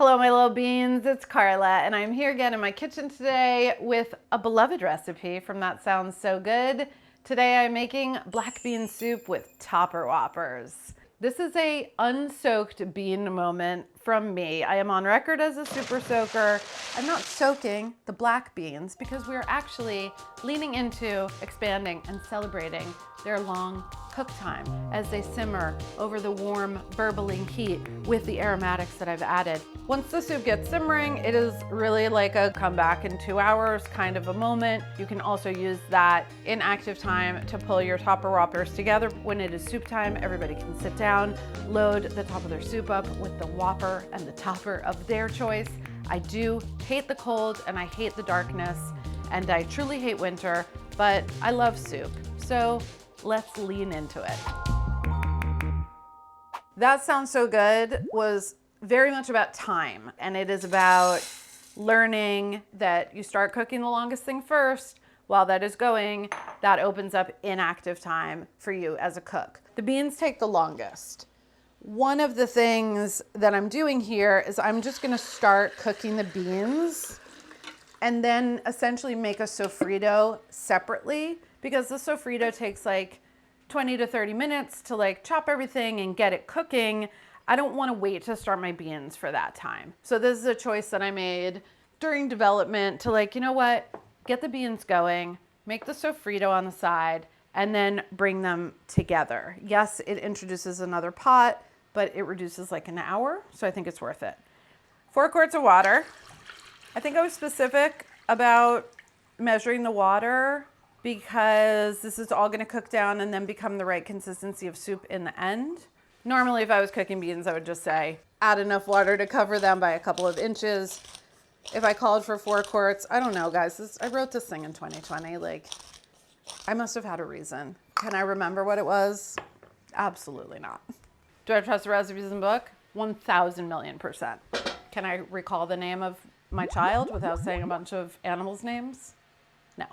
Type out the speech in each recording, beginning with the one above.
Hello, my little beans, it's Carla, and I'm here again in my kitchen today with a beloved recipe from That Sounds So Good. Today I'm making black bean soup with topper Whoppers. This is a unsoaked bean moment from me. I am on record as a super soaker. I'm not soaking the black beans because we're actually leaning into expanding and celebrating their long cook time as they simmer over the warm, burbling heat with the aromatics that I've added. Once the soup gets simmering, it is really like a come back in 2 hours kind of a moment. You can also use that inactive time to pull your topper Whoppers together. When it is soup time, everybody can sit down, load the top of their soup up with the Whopper and the topper of their choice. I do hate the cold and I hate the darkness and I truly hate winter, but I love soup. So let's lean into it. That Sounds So Good was very much about time, and it is about learning that you start cooking the longest thing first. While that is going, that opens up inactive time for you as a cook. The beans take the longest. One of the things that I'm doing here is I'm just gonna start cooking the beans and then essentially make a sofrito separately, because the sofrito takes like 20 to 30 minutes to like chop everything and get it cooking. I don't want to wait to start my beans for that time. So this is a choice that I made during development to like, you know what, get the beans going, make the sofrito on the side, and then bring them together. Yes, it introduces another pot, but it reduces like an hour. So I think it's worth it. 4 quarts of water. I think I was specific about measuring the water because this is all gonna cook down and then become the right consistency of soup in the end. Normally, if I was cooking beans, I would just say, add enough water to cover them by a couple of inches. If I called for 4 quarts, I don't know, guys. I wrote this thing in 2020. Like, I must have had a reason. Can I remember what it was? Absolutely not. Do I trust the recipes in the book? 1,000,000,000%. Can I recall the name of my child without saying a bunch of animals' names? No.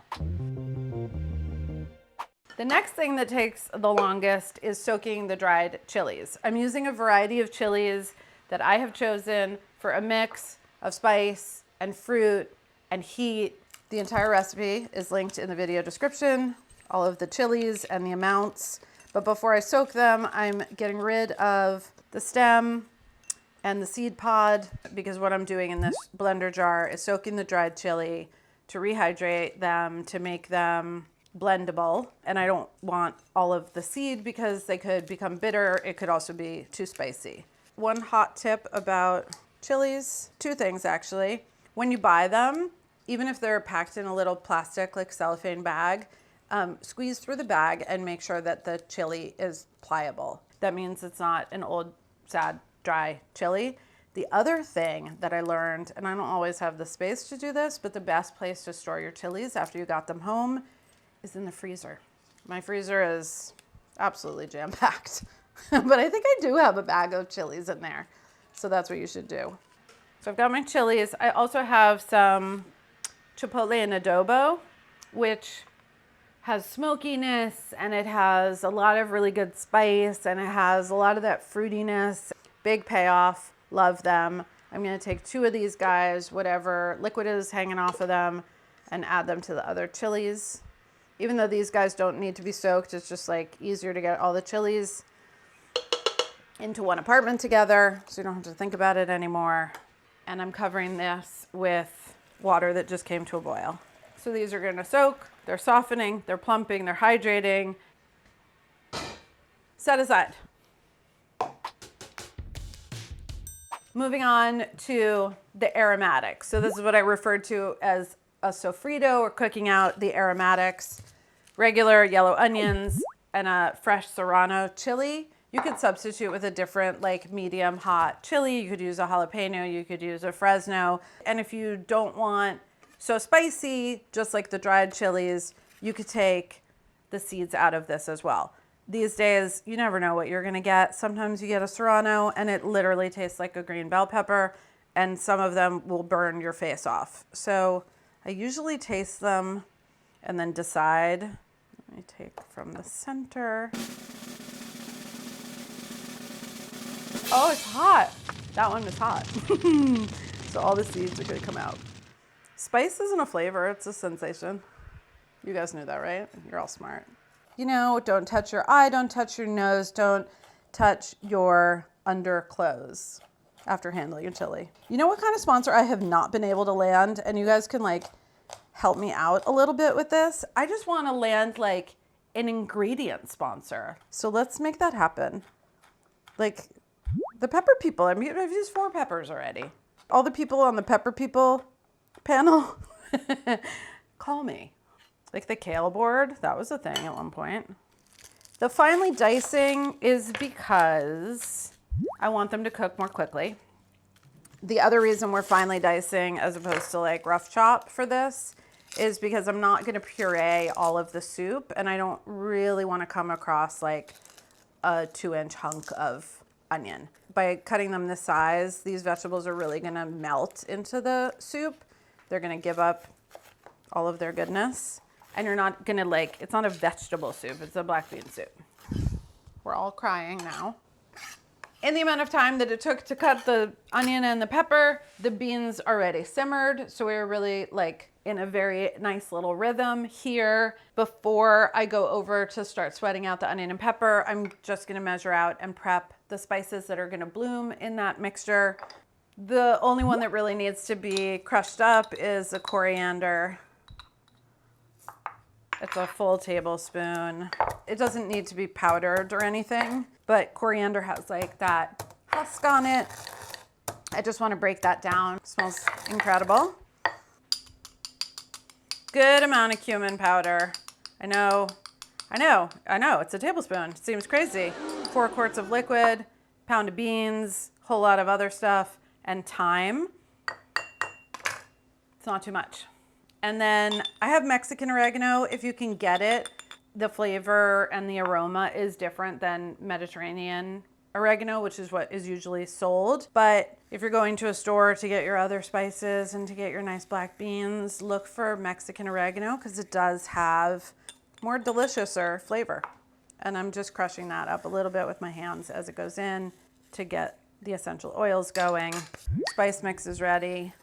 The next thing that takes the longest is soaking the dried chilies. I'm using a variety of chilies that I have chosen for a mix of spice and fruit and heat. The entire recipe is linked in the video description, all of the chilies and the amounts. But before I soak them, I'm getting rid of the stem and the seed pod, because what I'm doing in this blender jar is soaking the dried chili to rehydrate them, to make them blendable. And I don't want all of the seed because they could become bitter. It could also be too spicy. One hot tip about chilies, 2 things actually. When you buy them, even if they're packed in a little plastic like cellophane bag, squeeze through the bag and make sure that the chili is pliable. That means it's not an old, sad, dry chili. The other thing that I learned, and I don't always have the space to do this, but the best place to store your chilies after you got them home is in the freezer. My freezer is absolutely jam-packed, but I think I do have a bag of chilies in there. So that's what you should do. So I've got my chilies. I also have some chipotle and adobo, which has smokiness and it has a lot of really good spice and it has a lot of that fruitiness. Big payoff, love them. I'm gonna take 2 of these guys, whatever liquid is hanging off of them, and add them to the other chilies. Even though these guys don't need to be soaked, it's just like easier to get all the chilies into one apartment together so you don't have to think about it anymore. And I'm covering this with water that just came to a boil. So these are gonna soak, they're softening, they're plumping, they're hydrating. Set aside. Moving on to the aromatics. So this is what I referred to as a sofrito, or cooking out the aromatics. Regular yellow onions and a fresh serrano chili. You could substitute with a different like medium hot chili. You could use a jalapeno, you could use a Fresno. And if you don't want so spicy, just like the dried chilies, you could take the seeds out of this as well. These days, you never know what you're gonna get. Sometimes you get a serrano and it literally tastes like a green bell pepper, and some of them will burn your face off. So I usually taste them and then decide. Let me take from the center. Oh, it's hot. That one is hot. So all the seeds are gonna come out. Spice isn't a flavor, it's a sensation. You guys knew that, right? You're all smart. You know, don't touch your eye, don't touch your nose, don't touch your underclothes after handling a chili. You know what kind of sponsor I have not been able to land? And you guys can like help me out a little bit with this. I just want to land like an ingredient sponsor. So let's make that happen. Like the pepper people. I mean, I've used 4 peppers already. All the people on the pepper people panel, call me. Like the kale board, that was a thing at one point. The finely dicing is because I want them to cook more quickly. The other reason we're finely dicing as opposed to like rough chop for this is because I'm not gonna puree all of the soup and I don't really wanna come across like a 2-inch hunk of onion. By cutting them this size, these vegetables are really gonna melt into the soup. They're gonna give up all of their goodness. And you're not gonna like, it's not a vegetable soup, it's a black bean soup. We're all crying now. In the amount of time that it took to cut the onion and the pepper, the beans already simmered. So we were really like in a very nice little rhythm here. Before I go over to start sweating out the onion and pepper, I'm just gonna measure out and prep the spices that are gonna bloom in that mixture. The only one that really needs to be crushed up is the coriander. It's a full tablespoon. It doesn't need to be powdered or anything, but coriander has like that husk on it. I just want to break that down. It smells incredible. Good amount of cumin powder. I know, it's a tablespoon. It seems crazy. 4 quarts of liquid, pound of beans, whole lot of other stuff, and thyme. It's not too much. And then I have Mexican oregano, if you can get it. The flavor and the aroma is different than Mediterranean oregano, which is what is usually sold. But if you're going to a store to get your other spices and to get your nice black beans, look for Mexican oregano because it does have more deliciouser flavor. And I'm just crushing that up a little bit with my hands as it goes in to get the essential oils going. Spice mix is ready.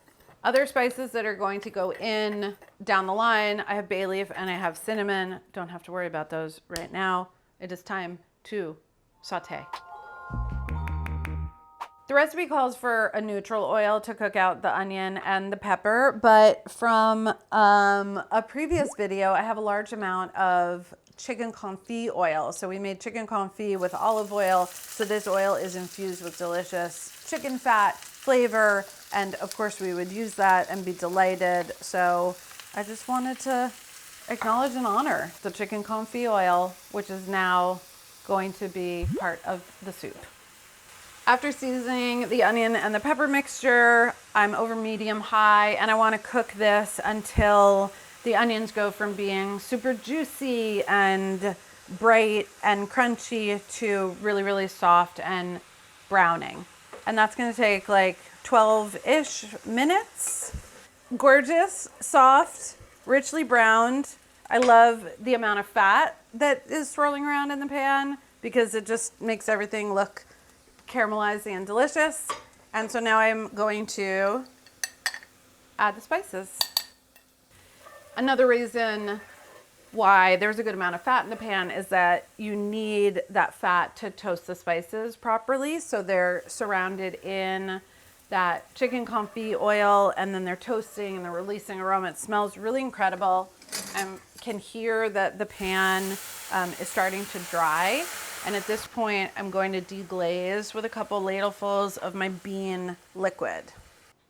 Other spices that are going to go in down the line, I have bay leaf and I have cinnamon. Don't have to worry about those right now. It is time to saute. The recipe calls for a neutral oil to cook out the onion and the pepper, but from a previous video, I have a large amount of chicken confit oil. So we made chicken confit with olive oil. So this oil is infused with delicious chicken fat, flavor, and of course we would use that and be delighted. So I just wanted to acknowledge and honor the chicken confit oil, which is now going to be part of the soup. After seasoning the onion and the pepper mixture, I'm over medium high and I want to cook this until the onions go from being super juicy and bright and crunchy to really, really soft and browning. And that's going to take like 12-ish minutes. Gorgeous, soft, richly browned. I love the amount of fat that is swirling around in the pan because it just makes everything look caramelizing and delicious. And so now I'm going to add the spices. Another reason why there's a good amount of fat in the pan is that you need that fat to toast the spices properly. So they're surrounded in that chicken confit oil and then they're toasting and they're releasing aroma. It smells really incredible. I can hear that the pan is starting to dry. And at this point, I'm going to deglaze with a couple ladlefuls of my bean liquid.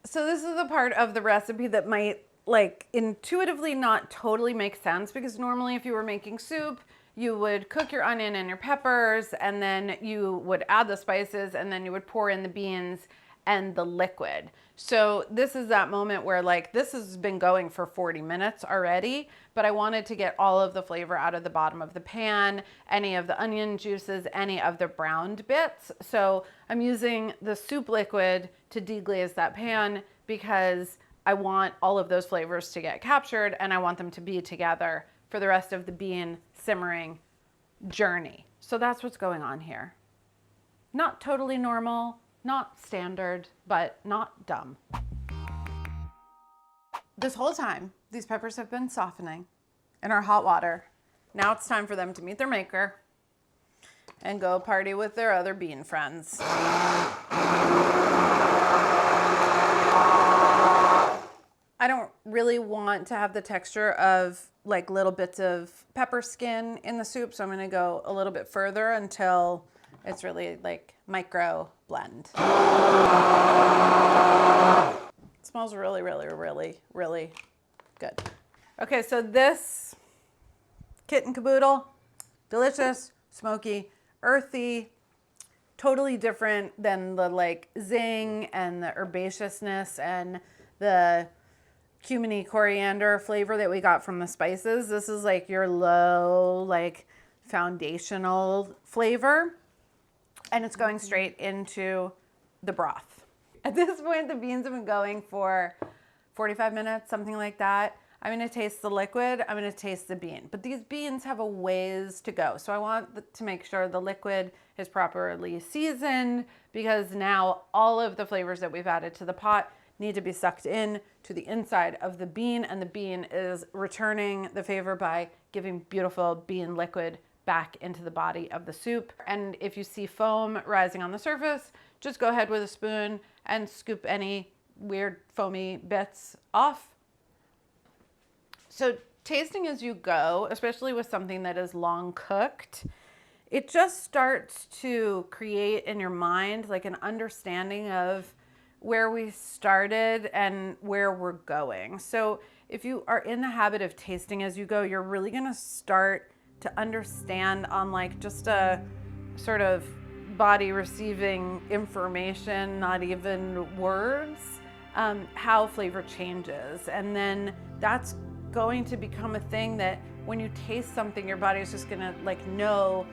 So this is the part of the recipe that might like intuitively not totally make sense because normally if you were making soup, you would cook your onion and your peppers and then you would add the spices and then you would pour in the beans and the liquid. So this is that moment where like this has been going for 40 minutes already, but I wanted to get all of the flavor out of the bottom of the pan, any of the onion juices, any of the browned bits. So I'm using the soup liquid to deglaze that pan because I want all of those flavors to get captured and I want them to be together for the rest of the bean simmering journey. So that's what's going on here. Not totally normal, not standard, but not dumb. This whole time, these peppers have been softening in our hot water. Now it's time for them to meet their maker and go party with their other bean friends. I don't really want to have the texture of like little bits of pepper skin in the soup, so I'm gonna go a little bit further until it's really like micro blend. It smells really, really, really, really good. Okay, so this kit and caboodle, delicious, smoky, earthy, totally different than the like zing and the herbaceousness and the cuminy coriander flavor that we got from the spices. This is like your low, like foundational flavor, and it's going straight into the broth. At this point, the beans have been going for 45 minutes, something like that. I'm gonna taste the liquid, I'm gonna taste the bean. But these beans have a ways to go. So I want to make sure the liquid is properly seasoned, because now all of the flavors that we've added to the pot need to be sucked in to the inside of the bean, and the bean is returning the favor by giving beautiful bean liquid back into the body of the soup. And if you see foam rising on the surface, just go ahead with a spoon and scoop any weird foamy bits off. So tasting as you go, especially with something that is long cooked, it just starts to create in your mind like an understanding of where we started and where we're going. So if you are in the habit of tasting as you go, you're really gonna start to understand on like just a sort of body receiving information, not even words, how flavor changes. And then that's going to become a thing that when you taste something, your body is just gonna like know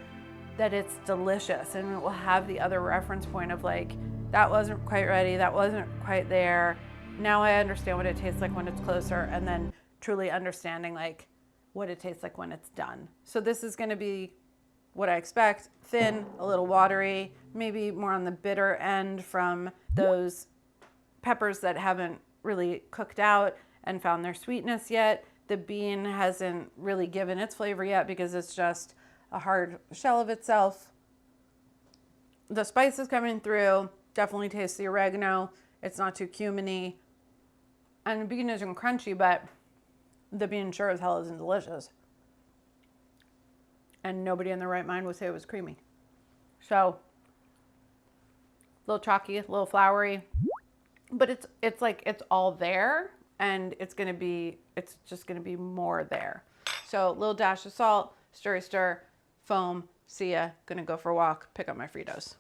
that it's delicious, and it will have the other reference point of like, that wasn't quite ready, that wasn't quite there. Now I understand what it tastes like when it's closer, and then truly understanding like what it tastes like when it's done. So this is gonna be what I expect: thin, a little watery, maybe more on the bitter end from those peppers that haven't really cooked out and found their sweetness yet. The bean hasn't really given its flavor yet because it's just a hard shell of itself. The spice is coming through. Definitely taste the oregano. It's not too cuminy. And the bean isn't crunchy, but the bean sure as hell isn't delicious. And nobody in their right mind would say it was creamy. So, a little chalky, a little floury, but it's like it's all there, and it's just gonna be more there. So, a little dash of salt, stir, foam. See ya. Gonna go for a walk. Pick up my Fritos.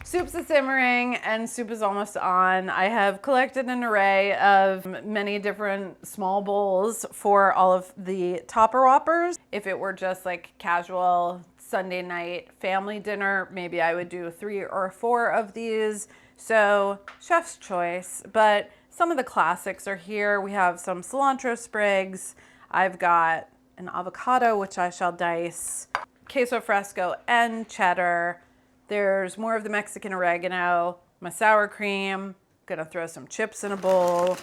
Soup's simmering and soup is almost on. I have collected an array of many different small bowls for all of the topper whoppers. If it were just like casual Sunday night family dinner, maybe I would do 3 or 4 of these. So chef's choice, but some of the classics are here. We have some cilantro sprigs. I've got an avocado, which I shall dice, queso fresco and cheddar. There's more of the Mexican oregano, my sour cream. Gonna throw some chips in a bowl.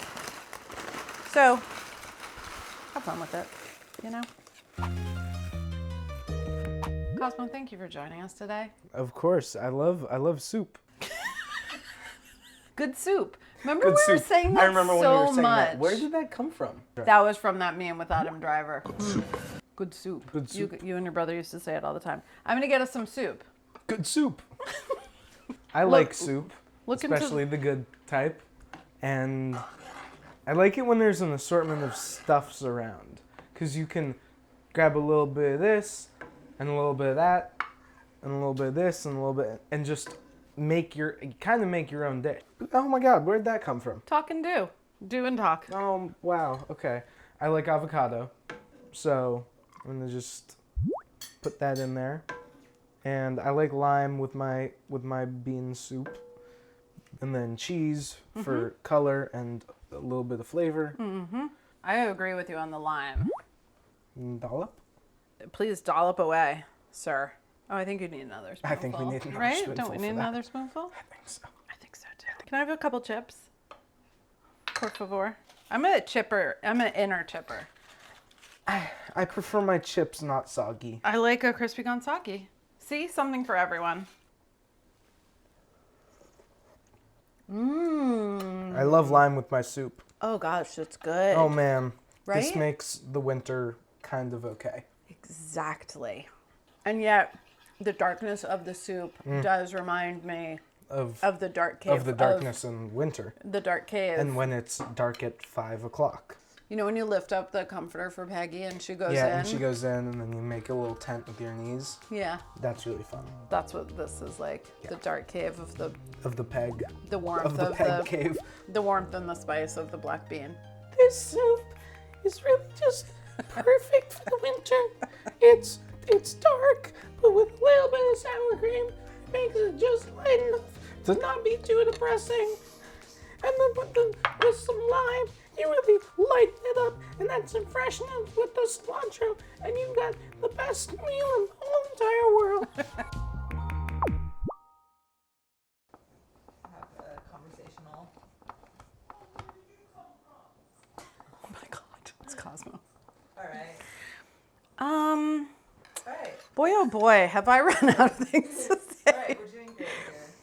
So, have fun with it, you know? Cosmo, thank you for joining us today. Of course, I love soup. Good soup. Remember we were saying that I remember so when you were saying much. that. Where did that come from? That was from that meme with Adam Driver. Good soup. Good soup. Good soup. You and your brother used to say it all the time. I'm gonna get us some soup. Good soup. I like soup, especially the good type. And I like it when there's an assortment of stuffs around, because you can grab a little bit of this and a little bit of that and a little bit of this and a little bit, and just make your own day. Oh my God, where'd that come from? Talk and do. Do and talk. Oh, wow. Okay. I like avocado, so I'm gonna just put that in there. And I like lime with my bean soup, and then cheese for color and a little bit of flavor. Mm-hmm. I agree with you on the lime. Dollop. Please dollop away, sir. Oh, I think you need another spoonful. I think we need another right? spoonful. Don't we need another spoonful? I think so. I think so too. Can I have a couple chips? Por favor. I'm an inner chipper. I prefer my chips not soggy. I like a crispy gonzaki. See, something for everyone. Mmm. I love lime with my soup. Oh gosh, it's good. Oh man. Right? This makes the winter kind of okay. Exactly. And yet, the darkness of the soup does remind me of the dark cave. Of the darkness in winter. The dark cave. And when it's dark at 5 o'clock. You know when you lift up the comforter for Peggy and she goes in? Yeah, and she goes in and then you make a little tent with your knees. Yeah. That's really fun. That's what this is like. Yeah. The dark cave of the peg. The warmth of the peg cave. The warmth and the spice of the black bean. This soup is really just perfect for the winter. It's dark, but with a little bit of sour cream, it makes it just light enough to not be too depressing. And then with some lime, you really lighten it up, and then some freshness with the cilantro, and you've got the best meal in the whole entire world. Have a conversational. Oh my god, it's Cosmo. All right. Um, All right. boy oh boy, have I run out of things